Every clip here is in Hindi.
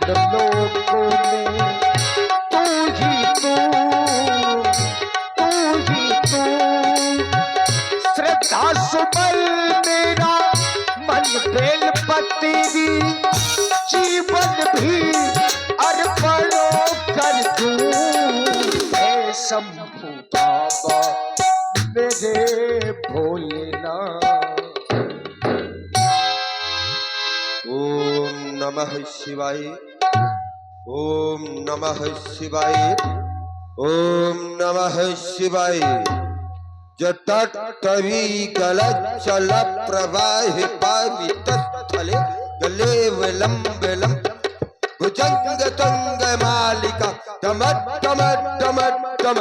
तीन लोकों में तू ही तू श्रद्धा सुबल मेरा मन बेल पतेरी जीवन भी अर्पण कर दूं। हे शंभू बाबा मेरे भोलेनाथ। ओम नमः शिवाय, ओम नमः शिवाय, ओम नमः शिवाय। जटटवी गलचल प्रवाह पावित स्थले गले विलंबलम भुजंग तंग मालिका टमट टमट टमट टम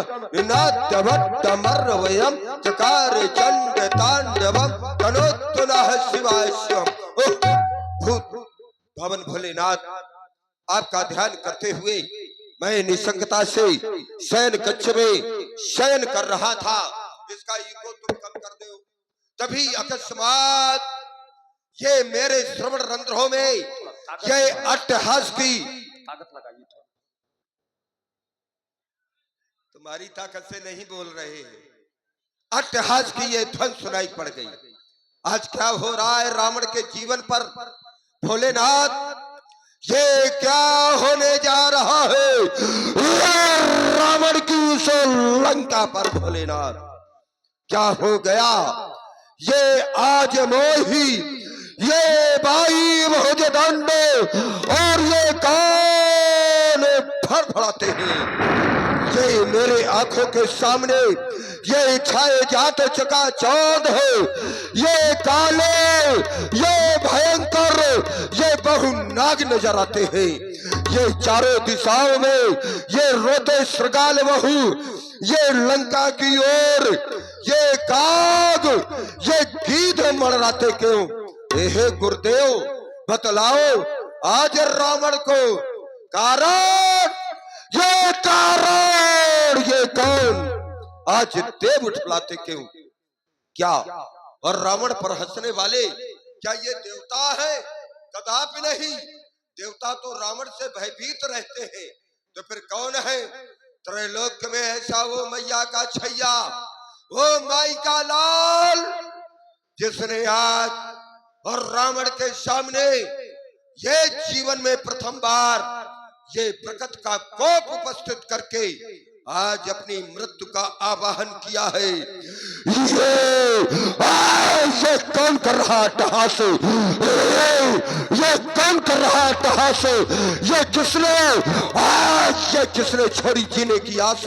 नाट्यमट्टमर्वयम् चकार चंड तांडवम तनोत्तुनः शिवाय शिवम। भूत भवन भोलेनाथ, आपका ध्यान करते हुए मैं निसंगता से शयन कक्ष में शयन कर रहा था। इसका ईगो तुम कम कर दो। तभी अकस्मात ये मेरे श्रवण रंध्रों में ये अट्टहास की ताकत लगाइए। तुम्हारी ताकत से नहीं बोल रहे हैं, अट्टहास की ये ध्वनि सुनाई पड़ गई। आज क्या हो रहा है रावण के जीवन पर भोलेनाथ? ये क्या होने जा रहा है रावण की उस लंका पर भोलेनाथ? क्या हो गया? ये आज मोही, ये बाई भुजदंड और ये कान फड़फड़ाते हैं। ये मेरे आंखों के सामने ये छाए जाते चका चौंध है। ये काले, ये भयंकर, ये बहुनाग नजर आते हैं। ये चारों दिशाओं में ये रोते श्रृगाल बहू, ये लंका की ओर ये काग, ये गीध मंडराते क्यों? हे गुरुदेव बतलाओ आज रावण को कारण, ये कारण ये कौन? आज देव उठलाते क्यों? क्या और रावण पर हंसने वाले क्या ये देवता है? कदापि नहीं। देवता तो रावण से भयभीत रहते हैं। तो फिर कौन है? त्रैलोक में ऐसा वो मैया का छैया, वो माई का लाल, जिसने आज और रावण के सामने ये जीवन में प्रथम बार ये प्रकट का कोप उपस्थित करके आज अपनी मृत्यु का आवाहन किया है। ये कौन कर रहा अट्टहास? ये कौन कर रहा अट्टहास? ये किसने छोड़ी जीने की आस?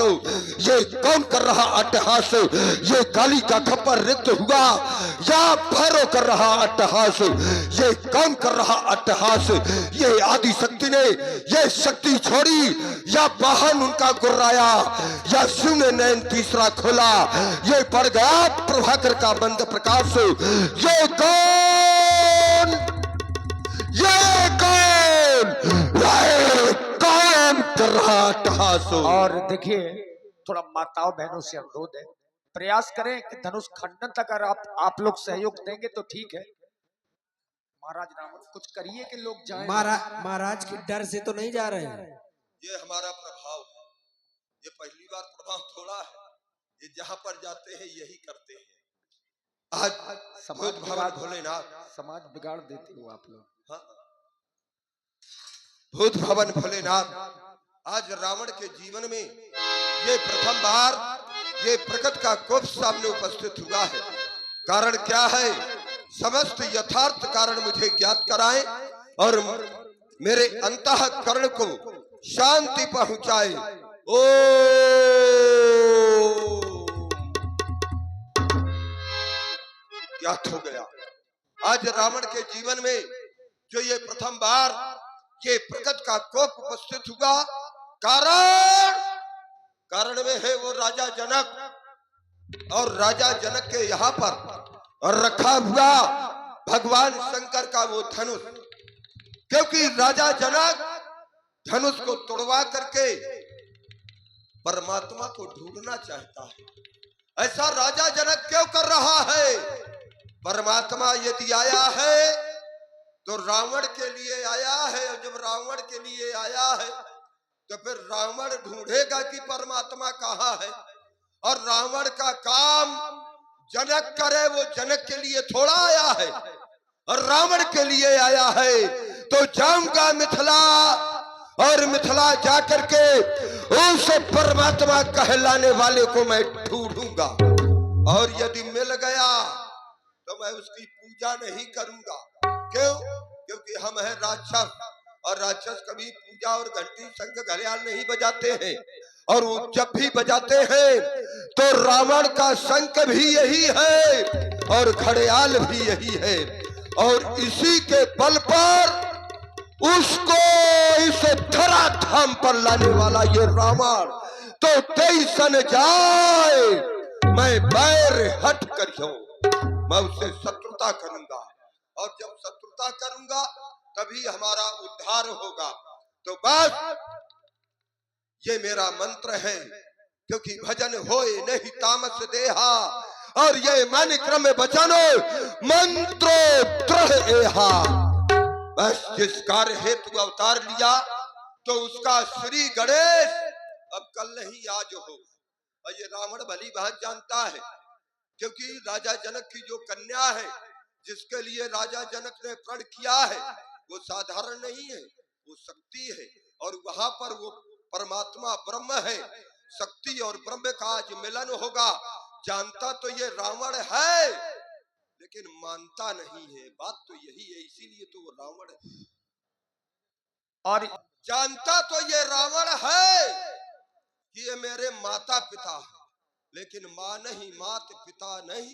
ये कौन कर रहा अट्टहास? ये काली का खप्पर रिक्त हुआ या भैरव कर रहा अट्टहास? ये कौन कर रहा अट्टहास? ये आदि शक्ति ने ये शक्ति छोड़ी या वाहन उनका गुर्राया या शिव ने नैन तीसरा खोला? ये पड़ गया प्रभाकर का बंद प्रकाश। ये कौन? ये कौन? कौन कर रहा अट्टहास? और देखिए, थोड़ा माताओं बहनों से अनुरोध है, प्रयास करें कि धनुष खंडन तक अगर आप लोग सहयोग देंगे तो ठीक है। महाराज रावण कुछ करिए कि लोग जाएं। महाराज के डर से तो नहीं जा रहे हैं। ये हमारा प्रभाव है। ये पहली बार प्रभाव थोड़ा है। ये जहां पर जाते हैं यही करते हैं। आज समाज भवन भोलेनाथ, समाज बिगाड़ देते हो आप लोग। हाँ? भूत भवन भोलेनाथ, आज रावण के जीवन में ये प्रथम बार ये प्रकट का कोप सामने उपस्थित हुआ है। कारण क्या है? समस्त यथार्थ कारण मुझे ज्ञात कराएं और मेरे अंतःकरण को शांति पहुंचाए। ओ क्या हो गया? आज रावण के जीवन में जो ये प्रथम बार ये प्रकट का कोप उपस्थित हुआ, कारण में है वो राजा जनक। और राजा जनक के यहाँ पर रखा हुआ भगवान शंकर का वो धनुष, क्योंकि राजा जनक धनुष को तोड़वा करके परमात्मा को ढूंढना चाहता है। ऐसा राजा जनक क्यों कर रहा है? परमात्मा यदि आया है तो रावण के लिए आया है, और जब रावण रावण के लिए आया है, तो फिर रावण ढूंढेगा कि परमात्मा कहाँ है। और रावण का काम जनक करे, वो जनक के लिए थोड़ा आया है, और रावण के लिए आया है। तो जाऊंगा मिथिला, और मिथिला जाकर के उस परमात्मा कहलाने वाले को मैं ढूंढूंगा, और यदि मिल गया तो मैं उसकी पूजा नहीं करूंगा। क्यों? क्योंकि हम हैं राक्षस, और राक्षस कभी पूजा और घंटी शंख घड़ियाल नहीं बजाते हैं, और वो जब भी बजाते हैं तो रावण का शंख भी यही है और घड़ियाल भी यही है, और इसी के बल पर उसको इस धराधाम पर लाने वाला ये रावण। तो तेईसन जाए, मैं बैर हट कर मैं उससे शत्रुता करूंगा, और जब शत्रुता करूंगा तभी हमारा उद्धार होगा। तो बस ये मेरा मंत्र है, क्योंकि भजन होए नहीं तामस देहा, और ये मन क्रम बचनो मंत्रो दृढ़ एहा। बस जिस कार्य हेतु अवतार लिया, तो उसका श्री गणेश अब कल नहीं आज हो। और ये रावण भली बात जानता है, क्योंकि राजा जनक की जो कन्या है, जिसके लिए राजा जनक ने प्रण किया है, वो साधारण नहीं है, वो शक्ति है, और वहां पर वो परमात्मा ब्रह्म है। शक्ति और ब्रह्म का आज मिलन होगा। जानता तो ये रावण है, लेकिन मानता नहीं है। बात तो यही है, इसीलिए तो वो रावण है। और जानता तो ये रावण है कि ये मेरे माता पिता है, लेकिन मां नहीं, मात पिता नहीं,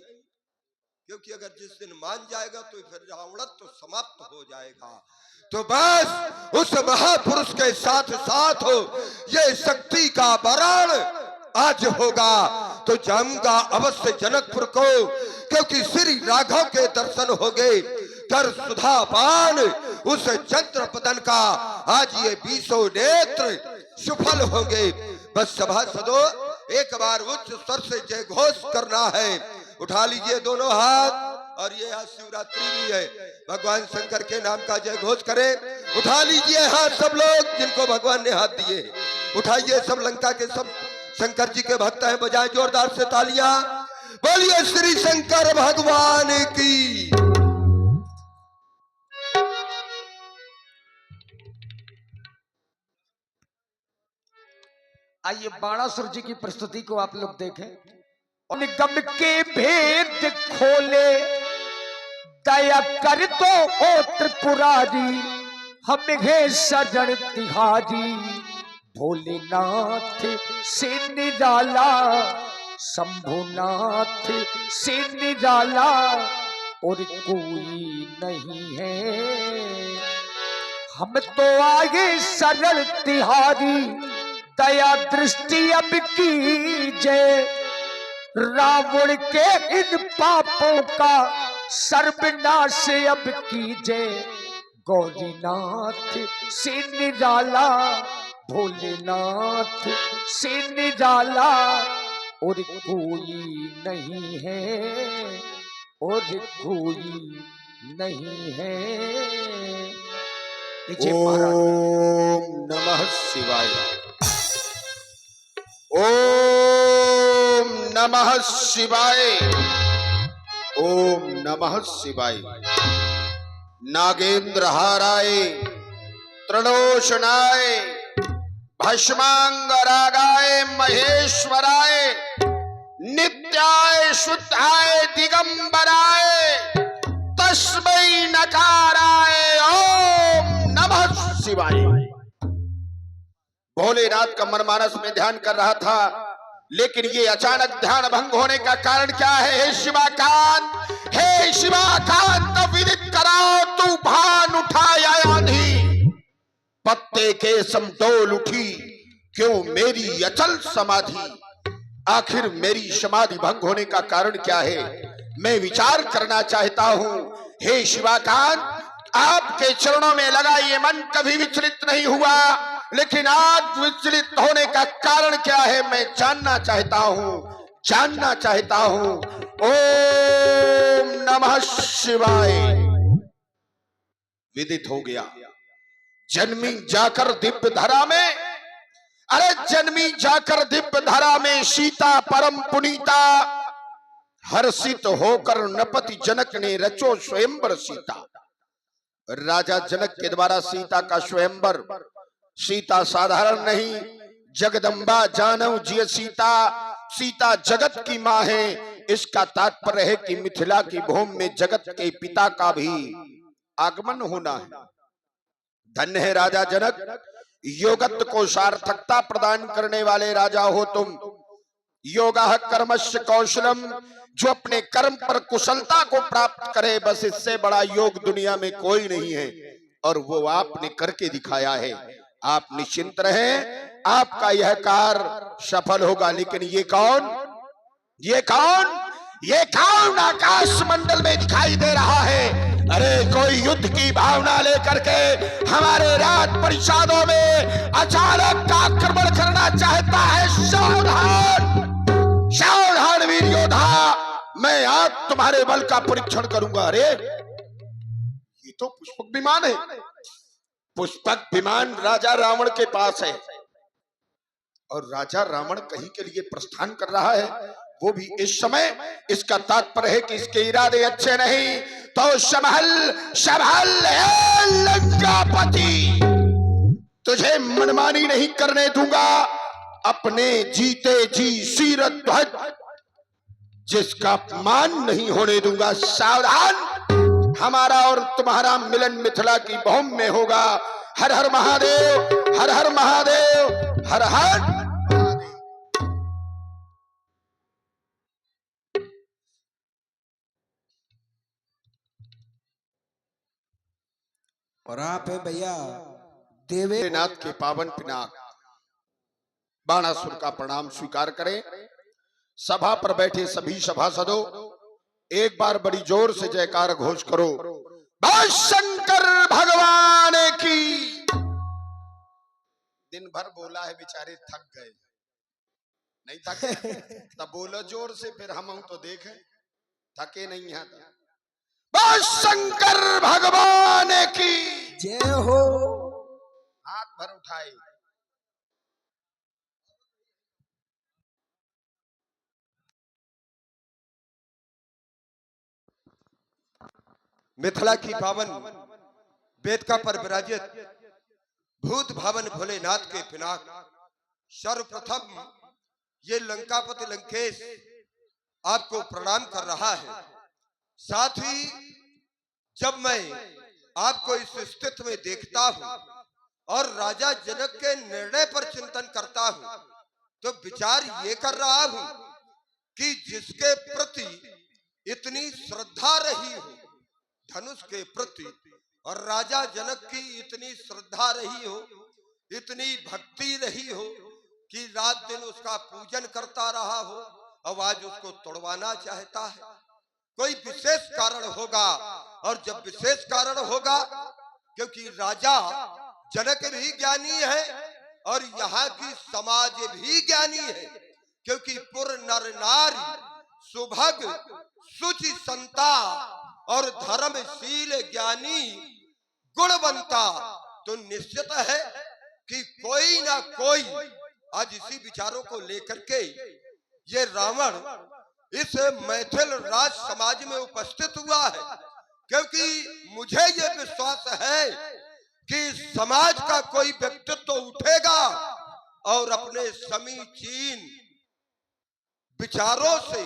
क्योंकि अगर जिस दिन मान जाएगा तो फिर रावणत्व तो समाप्त हो जाएगा। तो बस उस महापुरुष के साथ साथ हो ये शक्ति का वरण आज होगा। तो जाऊंगा अवश्य जनकपुर को, क्योंकि श्री राघव के दर्शन हो गए, कर सुधा पान उस चंद्र पतन का आज ये 20 नेत्र सुफल हो गए। बस सभासदों, एक बार उच्च स्वर से जय घोष करना है। उठा लीजिए दोनों हाथ, और ये आज शिवरात्रि भी है, भगवान शंकर के नाम का जय घोष करें। उठा लीजिए हाथ सब लोग जिनको भगवान ने हाथ दिए, उठाइए। सब लंका के सब शंकर जी के भक्त हैं, बजाएं जोरदार से तालियां। बोलिए श्री शंकर भगवान की। आइए बाणासुर जी की प्रस्तुति को आप लोग देखें। निगम के भेद खोले दया कर तो ओ त्रिपुरारी, हमें शरण तिहारी। भोलेनाथ से निराला, शंभुनाथ से निराला और कोई नहीं है। हम तो आगे सरल तिहारी, दया दृष्टि अब कीजिए। रावण के इन पापों का सर्वनाश अब कीजिए। गौरीनाथ से निराला, भोलेनाथ से निराला और कोई नहीं है, और कोई नहीं है। ओम नमः शिवाय। ओम नमः शिवाय। ओम नमः शिवाय। नागेंद्र हाराय, त्रिलोचनाय, भस्मांगरागाय, महेश्वराय, नित्याय शुद्धाय, दिगंबराय, तस्मै नकाराय। ओम नमः शिवाय। भोलेनाथ का मनमानस में ध्यान कर रहा था, लेकिन ये अचानक ध्यान भंग होने का कारण क्या है? हे शिवाकांत, हे शिवाकांत, विदित कराओ। तूफान उठाया आंधी, पत्ते के समतोल उठी, क्यों मेरी अचल समाधि? आखिर मेरी समाधि भंग होने का कारण क्या है? मैं विचार करना चाहता हूं। हे शिवाकांत, आपके चरणों में लगा ये मन कभी विचलित नहीं हुआ, लेकिन आज विचलित होने का कारण क्या है मैं जानना चाहता हूं, जानना चाहता हूं। ओम नमः शिवाय। विदित हो गया, जन्मी जाकर दिव्य धरा में, अरे जन्मी जाकर दिव्य धरा में सीता परम पुनीता, हर्षित होकर नपति जनक ने रचो स्वयंवर सीता। राजा जनक के द्वारा सीता का स्वयंवर। सीता साधारण नहीं, जगदम्बा जानव जिय सीता, सीता जगत की मां है। इसका तात्पर्य है कि मिथिला की भूमि में जगत के पिता का भी आगमन होना है। धन्य है राजा जनक, योगत्व को सार्थकता प्रदान करने वाले राजा हो तुम। योगः कर्मस्य कौशलम, जो अपने कर्म पर कुशलता को प्राप्त करे, बस इससे बड़ा योग दुनिया में कोई नहीं है, और वो आपने करके दिखाया है। आप निश्चिंत रहें, आपका यह कार्य सफल होगा। लेकिन ये कौन, ये कौन, ये कौन आकाश मंडल में दिखाई दे रहा है? अरे कोई युद्ध की भावना लेकर के हमारे राज परिषदों में अचानक आक्रमण करना चाहता है। सावधान, सावधान वीर योद्धा, मैं आज तुम्हारे बल का परीक्षण करूंगा। अरे ये तो पुष्पक विमान है। पुष्पक विमान राजा रावण के पास है, और राजा रावण कहीं के लिए प्रस्थान कर रहा है, वो भी इस समय। इसका तात्पर्य है कि इसके इरादे अच्छे नहीं। तो संभल संभल लंकापति, तुझे मनमानी नहीं करने दूंगा। अपने जीते जी सीरत ध्वज जिसका अपमान नहीं होने दूंगा। सावधान, हमारा और तुम्हारा मिलन मिथिला की भूमि में होगा। हर हर महादेव, हर हर महादेव, हर हर महादेव। और आप है भैया देवे नाथ के पावन पिनाक बाणासुर का प्रणाम स्वीकार करें। सभा पर बैठे सभी सभासदों, एक बार बड़ी जोर से जयकार घोष करो। बोल शंकर भगवान की। दिन भर बोला है, बेचारे थक गए। नहीं थके? तब बोलो जोर से, फिर हम तो देखें थके नहीं हैं। बोल शंकर भगवान की जय हो। हाथ भर उठाए। मिथिला की पावन वेदिका पर विराजित भूत भावन भोलेनाथ के पिनाक, सर्वप्रथम ये लंकापति लंकेश आपको प्रणाम कर रहा है। साथ ही जब मैं आपको इस स्थिति में देखता हूं और राजा जनक के निर्णय पर चिंतन करता हूं, तो विचार ये कर रहा हूं कि जिसके प्रति इतनी श्रद्धा रही हो, धनुष के प्रति, और राजा जनक की इतनी श्रद्धा रही हो, इतनी भक्ति रही हो कि रात दिन उसका पूजन करता रहा हो, अब आज उसको तोड़वाना चाहता है। कोई विशेष कारण होगा, और जब विशेष कारण होगा, क्योंकि राजा जनक भी ज्ञानी है और यहाँ की समाज भी ज्ञानी है, क्योंकि पुर नर नारी सुभग सुचि संता और धर्मशील ज्ञानी गुणवंता, तो निश्चित है कि कोई ना कोई आज इसी विचारों को लेकर के ये रावण इस मैथिल राज समाज में उपस्थित हुआ है। क्योंकि मुझे ये विश्वास है कि समाज का कोई व्यक्तित्व उठेगा और अपने समीचीन विचारों से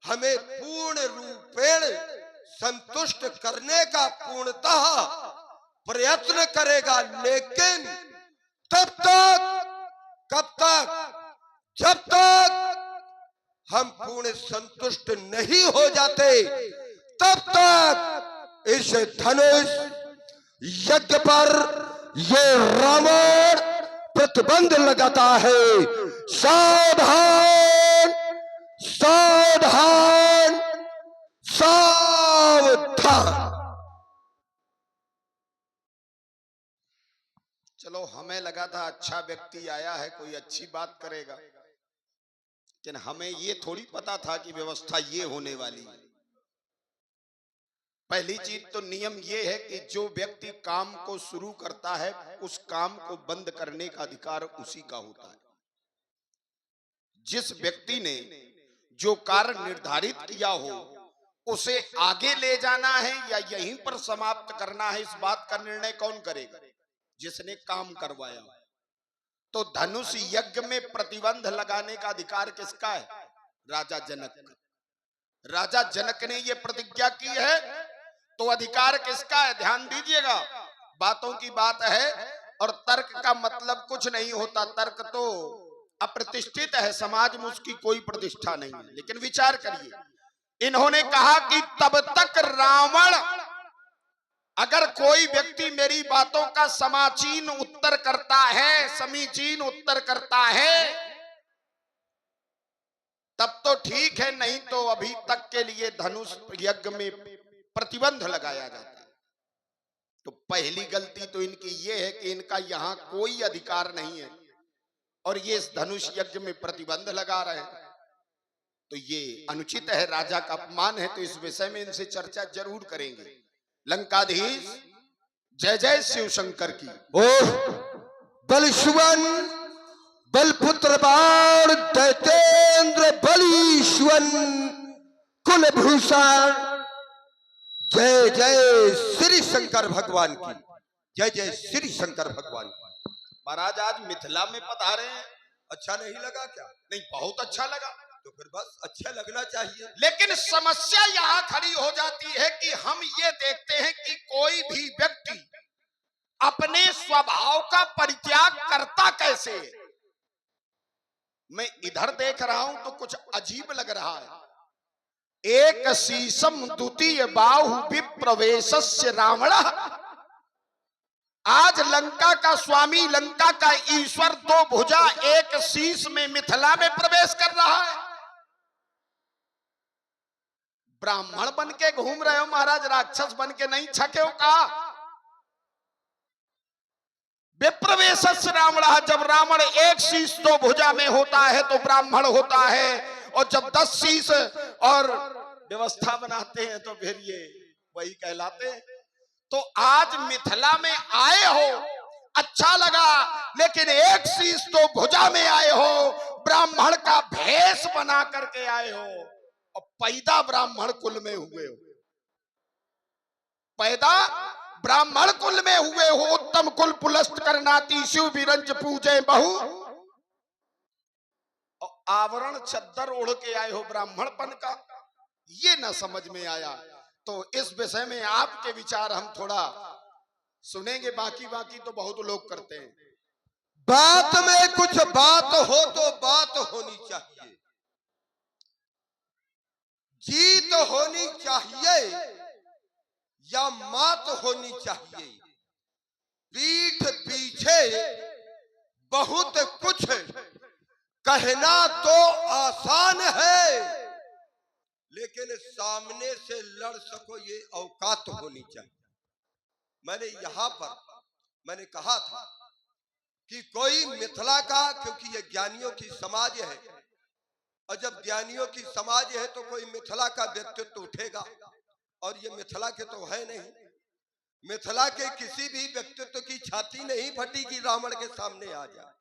हमें पूर्ण रूपेण संतुष्ट करने का पूर्णतः प्रयत्न करेगा। लेकिन तब तक, कब तक, जब तक हम पूर्ण संतुष्ट नहीं हो जाते, तब तक इस धनुष यज्ञ पर ये रावण प्रतिबंध लगाता है। सावधान, सावधान, सावधान। चलो, हमें लगा था अच्छा व्यक्ति आया है, कोई अच्छी बात करेगा, लेकिन हमें ये थोड़ी पता था कि व्यवस्था ये होने वाली है। पहली चीज तो नियम ये है कि जो व्यक्ति काम को शुरू करता है उस काम को बंद करने का अधिकार उसी का होता है। जिस व्यक्ति ने जो कार्य निर्धारित किया हो उसे आगे ले जाना है या यहीं पर समाप्त करना है, इस बात का निर्णय कौन करेगा? जिसने काम करवाया। तो धनुष यज्ञ में प्रतिबंध लगाने का अधिकार किसका है? राजा जनक का। राजा जनक ने यह प्रतिज्ञा की है तो अधिकार किसका है? ध्यान दीजिएगा, बातों की बात है और तर्क का मतलब कुछ नहीं होता। तर्क तो अप्रतिष्ठित है, समाज में उसकी कोई प्रतिष्ठा नहीं है। लेकिन विचार करिए, इन्होंने कहा कि तब तक रावण, अगर कोई व्यक्ति मेरी बातों का समीचीन उत्तर करता है तब तो ठीक है, नहीं तो अभी तक के लिए धनुष यज्ञ में प्रतिबंध लगाया जाता है। तो पहली गलती तो इनकी ये है कि इनका यहां कोई अधिकार नहीं है और ये इस धनुष यज्ञ में प्रतिबंध लगा रहे हैं। तो ये अनुचित है, राजा का अपमान है। तो इस विषय में इनसे चर्चा जरूर करेंगे। लंकाधीश, जय जय शिव शंकर की। ओह बलशुवन बलपुत्र बाण दैतेंद्र बलीश्वन कुलभूषण, जय जय श्री शंकर भगवान की, जय जय श्री शंकर भगवान की। महाराज आज मिथिला में पधारे हैं, अच्छा नहीं लगा क्या? नहीं बहुत अच्छा लगा। तो फिर बस अच्छा लगना चाहिए। लेकिन समस्या यहाँ खड़ी हो जाती है कि हम ये देखते हैं कि कोई भी व्यक्ति अपने स्वभाव का परित्याग करता कैसे है। मैं इधर देख रहा हूं तो कुछ अजीब लग रहा है। एक शीशम द्वितीय बाहु विप्रवेशस्य रावण। आज लंका का स्वामी, लंका का ईश्वर, दो भुजा एक शीश में मिथिला में प्रवेश कर रहा है। ब्राह्मण बन के घूम रहे हो महाराज, राक्षस बन के नहीं छके हो का? विप्रवेशस्य रावण। जब रावण एक शीश दो भुजा में होता है तो ब्राह्मण होता है, और जब 10 शीश और व्यवस्था बनाते हैं तो फिर ये वही कहलाते हैं। तो आज मिथिला में आए हो, अच्छा लगा, लेकिन एक शीश तो भुजा में आए हो, ब्राह्मण का भेष बना करके आए हो और पैदा ब्राह्मण कुल में हुए हो। पैदा ब्राह्मण कुल में हुए हो। उत्तम कुल पुलस्त करनाती शिव विरंज पूजे बहु, और आवरण चद्दर ओढ़ के आए हो ब्राह्मणपन का। ये ना समझ में आया। तो इस विषय में आपके विचार हम थोड़ा सुनेंगे। बाकी तो बहुत लोग करते हैं। बात में कुछ बात हो तो बात होनी चाहिए, जीत होनी चाहिए या मात होनी चाहिए। पीठ पीछे बहुत कुछ कहना तो आसान है, लेकिन सामने से लड़ सको ये औकात होनी चाहिए। मैंने कहा था कि कोई मिथिला का, क्योंकि ये ज्ञानियों की समाज है, और जब ज्ञानियों की समाज है तो कोई मिथिला का व्यक्तित्व उठेगा, और ये मिथिला के तो है नहीं। मिथिला के किसी भी व्यक्तित्व की छाती नहीं फटी कि रावण के सामने आ जाए।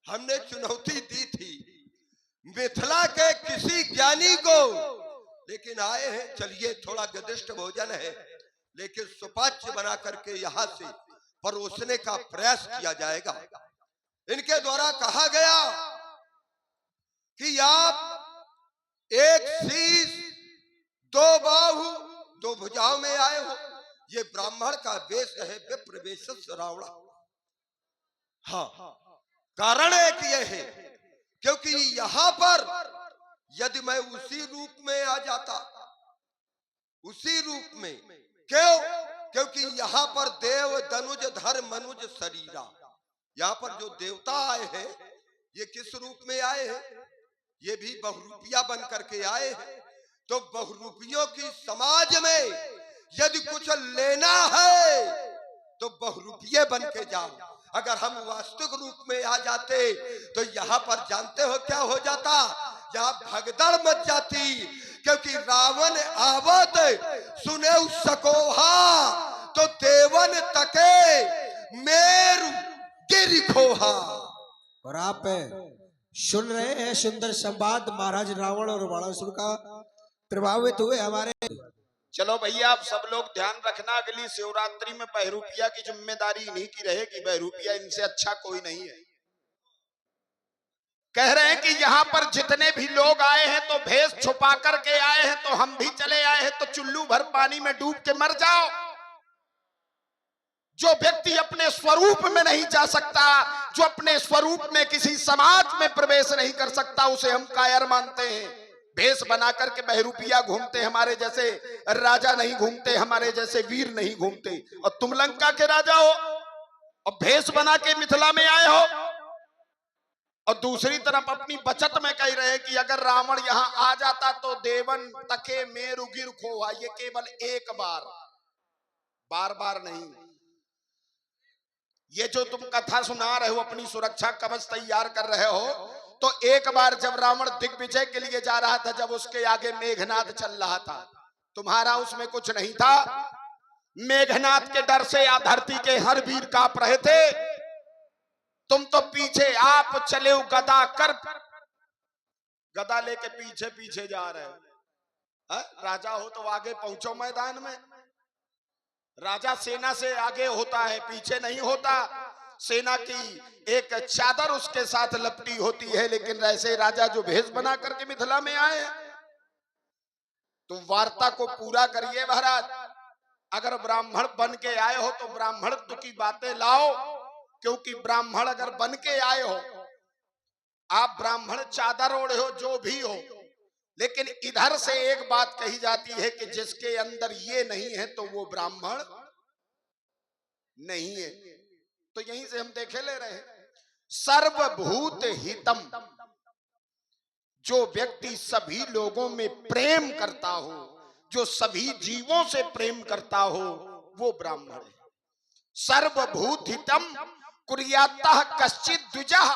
हमने चुनौती दी थी मिथिला के किसी ज्ञानी को, लेकिन आए हैं। चलिए, थोड़ा गदिष्ट भोजन है, लेकिन सुपाच्य बना करके यहाँ से परोसने का प्रयास किया जाएगा। इनके द्वारा कहा गया कि आप एक शीश दो बाहु दो भुजाओं में आए हो। ये ब्राह्मण का वेश है, विप्रवेशस्य रावण। हाँ, कारण एक ये है क्योंकि यहाँ पर यदि मैं उसी रूप में आ जाता, उसी रूप में, क्यों? क्योंकि यहाँ पर देव दनुज धर मनुज शरीरा, यहाँ पर जो देवता आए हैं ये किस रूप में आए हैं? ये भी बहुरूपिया बन करके आए हैं। तो बहुरूपियों की समाज में यदि कुछ लेना है तो बहुरूपिये बन के जाओ। अगर हम वास्तविक रूप में आ जाते तो यहाँ पर जानते हो क्या हो जाता? यहाँ भगदड़ मच जाती क्योंकि रावण आवत सुने सकोहा तो देवन तके मेरु गिर खोहा। और आप सुन रहे हैं सुंदर संवाद महाराज रावण और बाणासुर का। प्रभावित हुए हमारे। चलो भैया आप सब लोग ध्यान रखना, अगली शिवरात्रि में बहरूपिया की जिम्मेदारी इन्हीं की रहेगी। बहरूपिया इनसे अच्छा कोई नहीं है। कह रहे हैं कि यहाँ पर जितने भी लोग आए हैं तो भेष छुपा करके आए हैं, तो हम भी चले आए हैं, तो चुल्लू भर पानी में डूब के मर जाओ। जो व्यक्ति अपने स्वरूप में नहीं जा सकता, जो अपने स्वरूप में किसी समाज में प्रवेश नहीं कर सकता, उसे हम कायर मानते हैं। भेष बना करके बहरूपिया घूमते, हमारे जैसे राजा नहीं घूमते, हमारे जैसे वीर नहीं घूमते। और तुम लंका के राजा हो और भेष बना के मिथिला में आए हो, और दूसरी तरफ अपनी बचत में कह रहे हैं कि अगर रावण यहां आ जाता तो देवन तके मेरु गिर खोहा। ये केवल एक बार, बार बार नहीं। ये जो तुम कथा सुना रहे हो, अपनी सुरक्षा कवच तैयार कर रहे हो, तो एक बार जब रावण दिग्विजय के लिए जा रहा था, जब उसके आगे मेघनाद चल रहा था, तुम्हारा उसमें कुछ नहीं था। मेघनाद के डर से या धरती के हर वीर कांप रहे थे। तुम तो पीछे आप चले हो गदा कर, गदा लेके पीछे पीछे जा रहे हो। राजा हो तो आगे पहुंचो मैदान में। राजा सेना से आगे होता है, पीछे नहीं होता। सेना की एक चादर उसके साथ लपटी होती है, लेकिन ऐसे राजा जो भेष बना करके मिथिला में आए, तुम वार्ता को पूरा करिए महाराज। अगर ब्राह्मण बन के आए हो तो ब्राह्मणत्व की बातें लाओ, क्योंकि ब्राह्मण अगर बन के आए हो, आप ब्राह्मण चादर ओढ़े हो, जो भी हो, लेकिन इधर से एक बात कही जाती है कि जिसके अंदर ये नहीं है तो वो ब्राह्मण नहीं है। तो यहीं से हम देखे ले रहे हैं, सर्वभूत हितम। जो व्यक्ति सभी लोगों में प्रेम करता हो, जो सभी जीवों से प्रेम करता हो, वो ब्राह्मण है। सर्वभूत हितम कुर्यातः कश्चित् द्विजः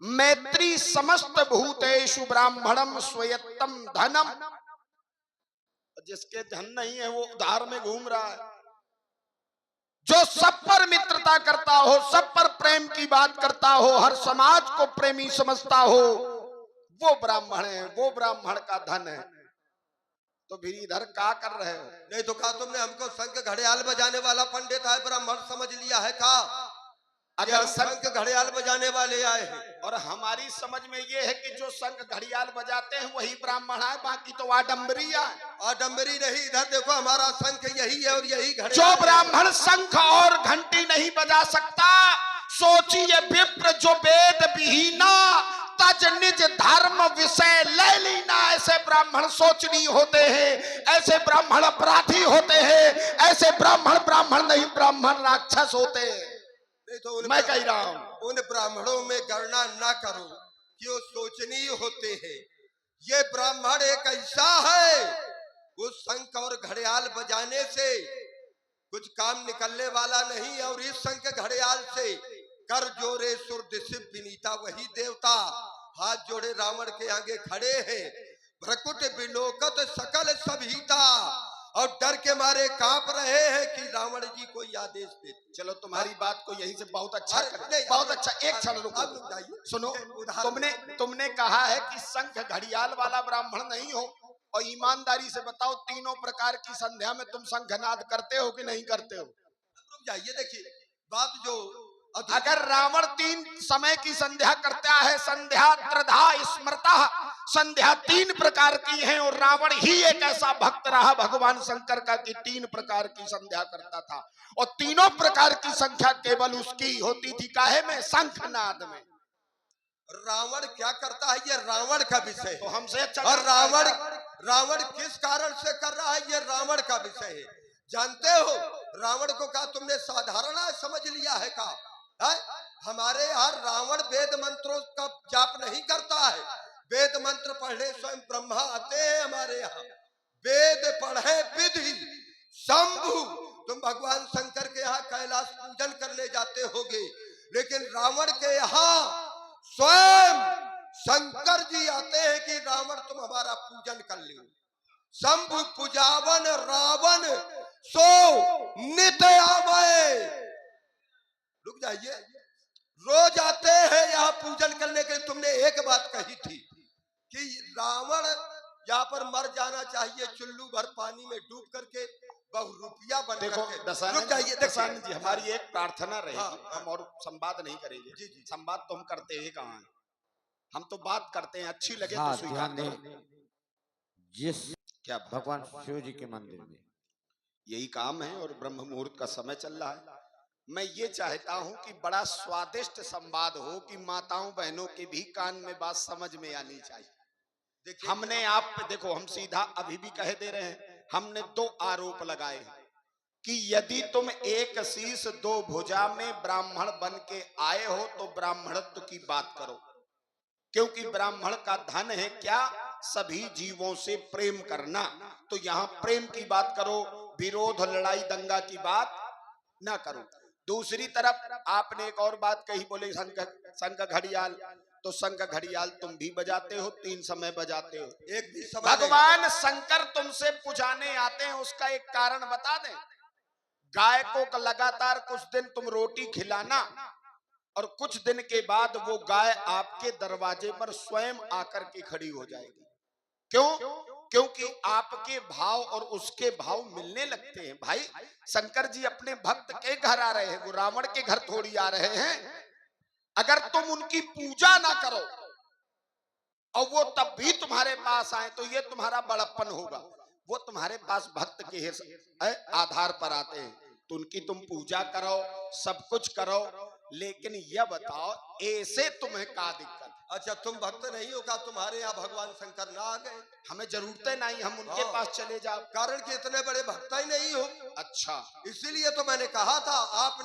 मैत्री समस्त भूतेषु ब्राह्मणम स्वयत्तम धनम। जिसके धन नहीं है वो उधार में घूम रहा है। जो सब पर मित्रता करता हो, सब पर प्रेम की बात करता हो, हर समाज को प्रेमी समझता हो, वो ब्राह्मण है, वो ब्राह्मण का धन है। तो फिर इधर क्या कर रहे हो? नहीं तो कहा तुमने हमको शंख घड़ियाल बजाने वाला पंडित है ब्राह्मण समझ लिया है का? अगर शंख घड़ियाल बजाने वाले आए हैं, और हमारी समझ में ये है कि जो शंख घड़ियाल बजाते हैं वही ब्राह्मण है, बाकी तो आडम्बरी है। आडम्बरी नहीं, इधर देखो हमारा शंख यही है और यही घड़ियाल। जो ब्राह्मण शंख और घंटी नहीं बजा सकता, सोचिए विप्र जो वेद विहीना तज निज धर्म विषय ले लीना। ऐसे ब्राह्मण सोचनी होते हैं, ऐसे ब्राह्मण अपराधी होते हैं, ऐसे ब्राह्मण ब्राह्मण नहीं ब्राह्मण राक्षस होते हैं। तो मैं कह रहा हूं उन ब्राह्मणों में गणना ना करो कि वो सोचनीय होते हैं। ये ब्राह्मण एक ऐसा है, वो शंख और घड़ियाल बजाने से कुछ काम निकलने वाला नहीं। और इस शंख घड़ियाल से कर जोड़े सुरदिशिव विनीता, वही देवता हाथ जोड़े रावण के आगे खड़े हैं। भ्रकुट विलोकत सकल सभीता, और डर के मारे कांप रहे हैं कि रावण जी को आदेश दे। चलो तुम्हारी बात को यहीं से बहुत अच्छा नहीं, बहुत अच्छा। एक क्षण रुको, सुनो। तुमने कहा है कि शंख घड़ियाल वाला ब्राह्मण नहीं हो, और ईमानदारी से बताओ तीनों प्रकार की संध्या में तुम शंखनाद करते हो कि नहीं करते हो? रुक जाइए, देखिए बात जो अगर रावण 3 समय की संध्या करता है, संध्या त्रिधा स्मृता, संध्या 3 प्रकार की है, और रावण ही एक ऐसा भक्त रहा भगवान शंकर का कि 3 प्रकार की संध्या करता था, और तीनों प्रकार की संख्या केवल उसकी होती थी काहे में? शंखनाद में। रावण क्या करता है ये रावण का विषय है, तो हमसे अच्छा। और रावण किस कारण से कर रहा है ये रावण का विषय है। जानते हो रावण को क्या तुमने साधारण समझ लिया है का? है? हमारे यहाँ रावण वेद मंत्रों का जाप नहीं करता है। वेद मंत्र पढ़ने स्वयं ब्रह्मा आते हैं हमारे यहाँ। वेद पढ़े विधि शंभु। तुम भगवान शंकर के यहाँ कैलाश पूजन करने जाते होगे, लेकिन रावण के यहाँ स्वयं शंकर जी आते हैं कि रावण तुम हमारा पूजन कर लो। शंभु पुजावन रावण सो नित आवे। रुक जाइए, रोज आते हैं यहाँ पूजन करने के लिए। तुमने एक बात कही थी कि रावण यहाँ पर मर जाना चाहिए चुल्लू भर पानी में डूब करके, बहुरूपिया बन देखो करके। दसानंद रुक जाइए, दसानंद जी, हमारी एक प्रार्थना रहेगी। हाँ। हम और संवाद नहीं करेंगे। जी, जी। संवाद तो हम करते ही कहाँ हैं, हम तो बात करते हैं, अच्छी लगे हाँ, तो स्वीकार ध्यान करो। दें, जिस क्या बात? भगवान शिव जी के मंदिर में यही काम है और ब्रह्म मुहूर्त का समय चल रहा है। मैं ये चाहता हूं कि बड़ा स्वादिष्ट संवाद हो कि माताओं बहनों के भी कान में बात समझ में आनी चाहिए। देखिए, हमने आप पे देखो, हम सीधा अभी भी कह दे रहे हैं, हमने 2 आरोप लगाए हैं कि यदि तुम एक शीश 2 भुजा में ब्राह्मण बन के आए हो तो ब्राह्मणत्व की बात करो, क्योंकि ब्राह्मण का धन है क्या? सभी जीवों से प्रेम करना। तो यहाँ प्रेम की बात करो, विरोध लड़ाई दंगा की बात ना करो। दूसरी तरफ आपने एक और बात कही, बोले शंख घड़ियाल, तो शंख घड़ियाल तुम भी बजाते हो, 3 समय बजाते हो। एक भी समय भगवान शंकर तुमसे पुजाने आते हैं, उसका एक कारण बता दें। गाय को लगातार कुछ दिन तुम रोटी खिलाना और कुछ दिन के बाद वो गाय आपके दरवाजे पर स्वयं आकर के खड़ी हो जाएगी। क्यों? क्योंकि आपके भाव और उसके भाव मिलने लगते हैं। भाई शंकर जी अपने भक्त के घर आ रहे हैं, वो रावण के घर थोड़ी आ रहे हैं। अगर तुम उनकी पूजा ना करो और वो तब भी तुम्हारे पास आए तो ये तुम्हारा बड़प्पन होगा। वो तुम्हारे पास भक्त के आधार पर आते हैं तो उनकी तुम पूजा करो, सब कुछ करो, लेकिन यह बताओ ऐसे तुम्हें क्या दिक्कत? अच्छा, तुम भक्त नहीं हो क्या? तुम्हारे यहाँ भगवान शंकर ना आ गए? हमें जरूरतें नहीं, हम उनके हाँ। पास चले जाओ। कारण कि इतने बड़े भक्त ही नहीं हो। अच्छा, इसीलिए तो मैंने कहा था आप